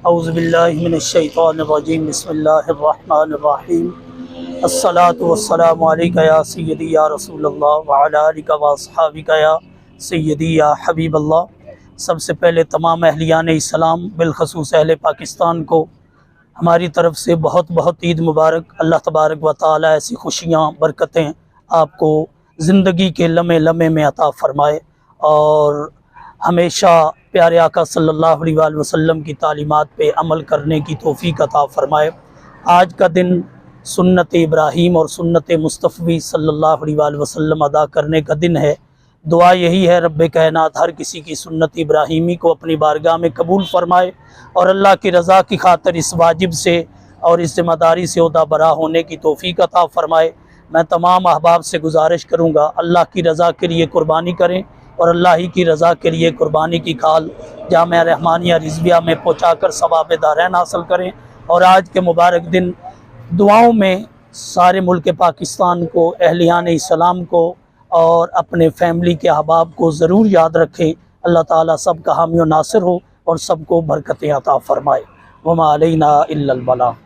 औज़ुबिल्लाहि मिनश्शैतानिर्रजीम बिस्मिल्लाहिर्रहमानिर्रहीम अस्सलातु वस्सलामु अलैका या सय्यदी या रसूलल्लाह व अला आलिका व अस्हाबिका या सय्यदी या हबीबल्लाह। सबसे पहले तमाम अहलियान इस्लाम बिलखसूस अहले पाकिस्तान को हमारी तरफ से बहुत बहुत ईद मुबारक। अल्लाह तबारक व तआला ऐसी खुशियाँ बरकतें आपको ज़िंदगी के लम्हे लम्हे में अता फ़रमाए और हमेशा प्यारे आका सल्लल्लाहु अलैहि वसल्लम की तालीमात पे अमल करने की तौफीक अता फ़रमाए। आज का दिन सुन्नत इब्राहीम और सुन्नत मुस्तफ़ी सल्लल्लाहु अलैहि वसल्लम अदा करने का दिन है। दुआ यही है रब्बे कायनात हर किसी की सुन्नत इब्राहीमी को अपनी बारगाह में कबूल फ़रमाए और अल्लाह की रज़ा की खातिर इस वाजिब से और इस ज़िम्मेदारी से ओहदा बरा होने की तौफीक अता फ़रमाए। मैं तमाम अहबाब से गुजारिश करूँगा अल्लाह की रज़ा के लिए कुर्बानी करें और अल्लाह ही की रज़ा के लिए कुर्बानी की खाल जामिया रहमानिया रिज़विया में पहुँचा कर सवाब दारैन हासिल करें। और आज के मुबारक दिन दुआओं में सारे मुल्क पाकिस्तान को, अहलियान इस्लाम को और अपने फैमिली के अहबाब को ज़रूर याद रखें। अल्लाह ताला सब का हामी और नासिर हो और सबको बरकतें अता फ़रमाए। वमा अलैना इल्लल बलाग।